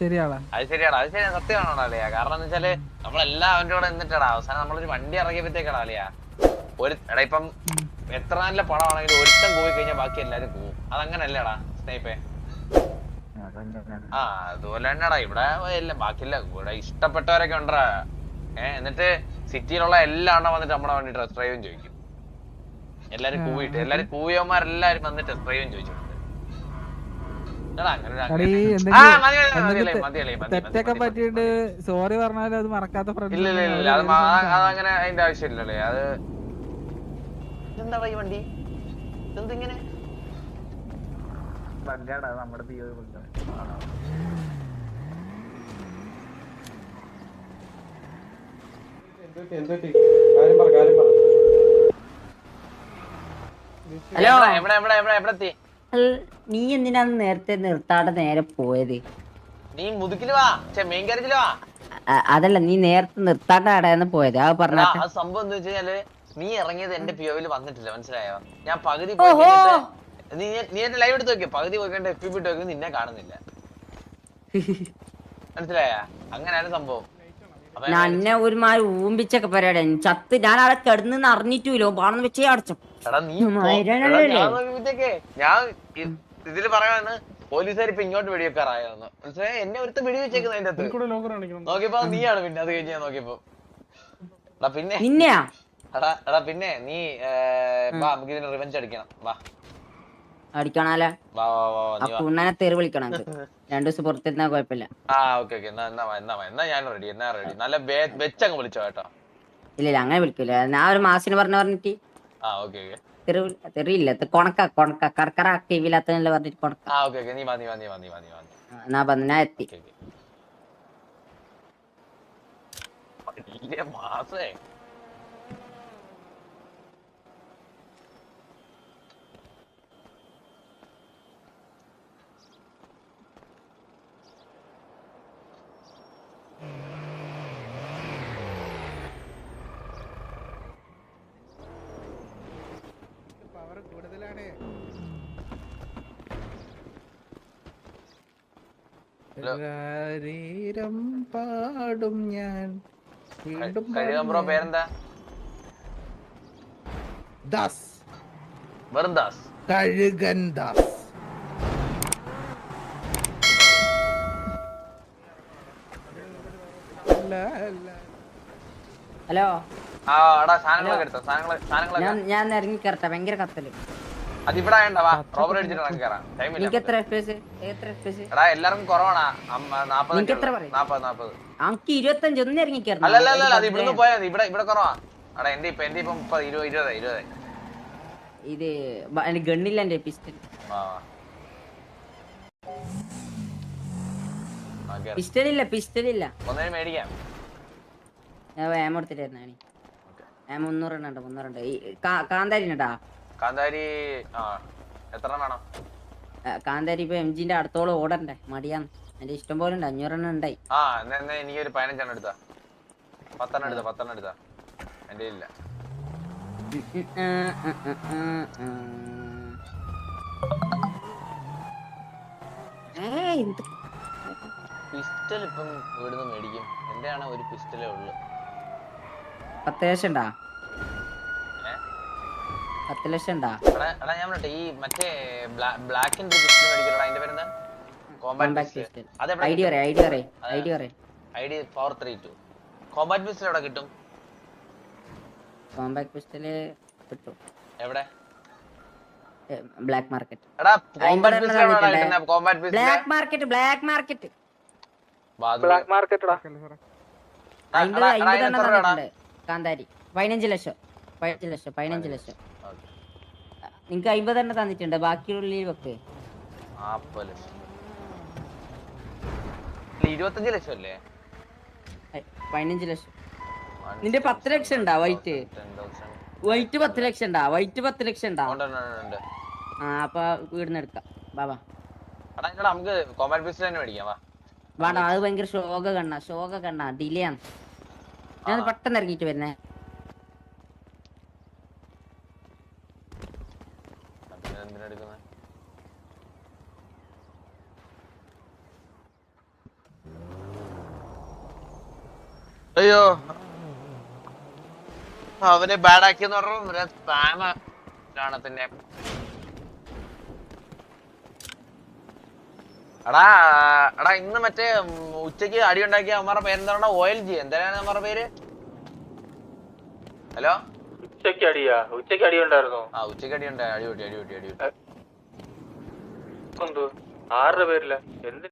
ശരിയാടാ, അത് ശരിയാടാ, സത്യമാണോടാ അളിയാ. കാരണം എന്ന് വെച്ചാല് നമ്മളെല്ലാം അവന്റെ കൂടെ എന്നിട്ടാടാ അവസാനം നമ്മളൊരു വണ്ടി ഇറങ്ങിയപ്പോഴത്തേക്കാടാ അളിയാ എടാ ഇപ്പം എത്ര നല്ല പടമാണെങ്കിലും ഒരുത്തം പോയി കഴിഞ്ഞാൽ ബാക്കി എല്ലാരും പോവും. അതങ്ങനല്ലേടാ സ്നേഹിപ്പേ? ആ അതുപോലെ തന്നെടാ ഇവിടെ ബാക്കിയില്ല. ഇവിടെ ഇഷ്ടപ്പെട്ടവരൊക്കെ ഉണ്ടാ. എന്നിട്ട് സിറ്റിയിലുള്ള എല്ലാ എണ്ണം വന്നിട്ട് നമ്മുടെ വണ്ടി ടെസ്റ്റ് ഡ്രൈവും ചോദിക്കും. എല്ലാരും കൂവിയന്മാരെല്ലാരും വന്നിട്ട് ടെസ്റ്റ് ഡ്രൈവും ചോദിച്ചിട്ടുണ്ട്. തെറ്റൊക്കെ പറ്റിയിട്ട് സോറി പറഞ്ഞാലും അത് മറക്കാത്ത ഫ്രണ്ട്സ്. ഇല്ല അതങ്ങനെ അതിന്റെ ആവശ്യമില്ലല്ലേ. അത് എന്താ ഈ വണ്ടി എന്തിങ്ങനെ നമ്മുടെ ഹലോ, എവിടെ നീ എന്തിനാണ് നേരത്തെ നിർത്താതെ നേരെ പോയത്? നീ മുതുക്കില് വാ, മെയിൻ കാര്യത്തില് വാ. അതല്ല, നീ നേരത്തെ നിർത്താതെ അടയാന്ന് പോയത്. ആ പറഞ്ഞ സംഭവം എന്താ വെച്ച് കഴിഞ്ഞാല് നീ ഇറങ്ങിയത് എന്റെ പിഒവില് വന്നിട്ടില്ല, മനസ്സിലായോ? ഞാൻ പകുതി നീ എന്റെ ലൈവ് എടുത്ത് നോക്കിയോ? പകുതി പോയിക്കൊണ്ട് FPP ഇട്ട് നോക്കി നിന്നെ കാണുന്നില്ല, മനസ്സിലായ? അങ്ങനെയാണ് സംഭവം. എന്നെ ഒരുമാതിരി ഊമ്പിച്ചൊക്കെ പരിപാടി ചത്ത് ഞാൻ അവിടെ കിടന്ന് അറിഞ്ഞിട്ടില്ലോ പാണെന്ന് വെച്ചേ അടച്ചു. ഞാൻ ഇതില് പറയാന്ന് പോലീസുകാർ ഇപ്പൊ ഇങ്ങോട്ട് വെടിവെക്കാറായെന്ന് മനസ്സിലായ? എന്നെ ഒരുത്ത വെടി വെച്ചേക്കുന്ന അതിന്റെ അകത്ത് നോക്കിയപ്പോ നീയാണ്. പിന്നെ അത് കഴിഞ്ഞ് ഞാൻ നോക്കിയപ്പോ പിന്നെ എടാ പിന്നെ നീ വാ, നമുക്ക് ഇതിന് റിവെഞ്ച് അടിക്കണം. വാ അടിക്കണല്ലേ? ഉണ്ണനെ തെറി വിളിക്കണം. 2 ദിവസം പുറത്തിരുന്നാ കുഴപ്പമില്ല. എന്നാ ഞാൻ റെഡി. നല്ല വെച്ചങ്ങ് വിളിച്ചോ കേട്ടോ. ഇല്ല അങ്ങനെ വിളിക്കൂല. ഞാൻ ഒരു മാസിന് പറഞ്ഞിട്ട് തെറിയില്ല. കൊണക്ക കടക്കറ ടിവിയില്ലാത്തല്ലേ പറഞ്ഞിട്ട് കൊണക്ക. എന്നാ ഞാൻ എത്തി. മാസേ പാടും ഞാൻ ബ്രോ. പേരെന്താ? ദാസ്. വെറും ദാസ്. കഴുകൻ ദാസ്. ഹലോ, ഞാൻ ഇറങ്ങി കയറട്ടെ? ഭയങ്കര കത്തല്. എല്ലാവർക്കും കുറവാണ്. നമുക്ക് 25 ഒന്ന് ഇറങ്ങി കയറണം. അല്ല ഇവിടുന്ന് പോയാൽ ഇവിടെ കുറവാ. എന്റെ ഇപ്പം 20 ഇത് ഗണ്ണില്ല എന്റെ പിസ്റ്റൽ. പിസ്റ്റലില്ല. ഒന്നേ മേടിക്കാം. ഞാൻ വേമ എടുത്തിട്ടായിരുന്നു. 300 എണ്ണം ഉണ്ട്. 300 ഉണ്ട്. കാന്താരിണ്ടാ? കാന്താരി എത്ര വേണം? കാന്താരി ഇപ്പൊ MGന്റെ അടുത്തോളം ഓടണ്ടേ? മടിയാന്ന്. എന്റെ ഇഷ്ടം പോലെ ഉണ്ട്. 500 എണ്ണം ഉണ്ടായി. എനിക്കൊരു 15 എണ്ണം എടുത്താ. 10 എണ്ണം എടുത്താ. എന്റെ ഇല്ല. പിസ്റ്റൽ ഇപ്പം ഇവിടുന്ന് മേടിക്കും. എന്റെ ആണ് ഒരു പിസ്റ്റലേ ഉള്ളു. 10 ലക്ഷം ഉണ്ടാ? 10 ലക്ഷം ഉണ്ടാ? ഞാൻ ഈ മറ്റേ ബ്ലാക്കിന്റെ പിസ്റ്റൽ മേടിക്കലോ. അതിന്റെ പേരെന്താ? ID 432. കോമ്പാക്ട് പിസ്റ്റൽ എവിടെ കിട്ടും? കോമ്പാക്ട് പിസ്റ്റൽ കിട്ടും. എവിടെ? Black market. കാന്താരി 15 ലക്ഷം. നിങ്ങക്ക് 50 എണ്ണം തന്നിട്ടുണ്ട്. ബാക്കിയുള്ള വെക്ക്. 25 ലക്ഷം അല്ലേ? 15 ലക്ഷം. നിന്റെ 10 ലക്ഷം ഉണ്ടാ? വൈറ്റ് 10 ലക്ഷം ഉണ്ടാ? വൈറ്റ് 10 ലക്ഷം ഉണ്ടാ? അപ്പൊ വീടിന്ന് എടുക്കാം. ബാബാ നമുക്ക് കോമ്പാക്ട് പിസ്റ്റൽ തന്നെ മേടിക്കാം. വേണ്ട, അത് ഭയങ്കര ശോക കണ്ണ ഡിലേ ആണ്. ഞാൻ പെട്ടെന്ന് ഇറങ്ങിട്ട് വരുന്നേ. അയ്യോ അവനെ ബാഡാക്കിയെന്ന് പറഞ്ഞ സ്പാമ കാണത്തിന്റെ. എടാ ഇന്ന് മറ്റേ ഉച്ചക്ക് അടി ഉണ്ടാക്കിയ അവന്മാരുടെ പേരെന്താ? OLG എന്താണ് അവന്മാരുടെ പേര്? ഹലോ ഉച്ചക്ക് അടി ഉണ്ടായിരുന്നോ? ആ ഉച്ചക്ക് അടി ഉണ്ടായി. അടിപൊളി. 6 പേരില്ല എന്ത്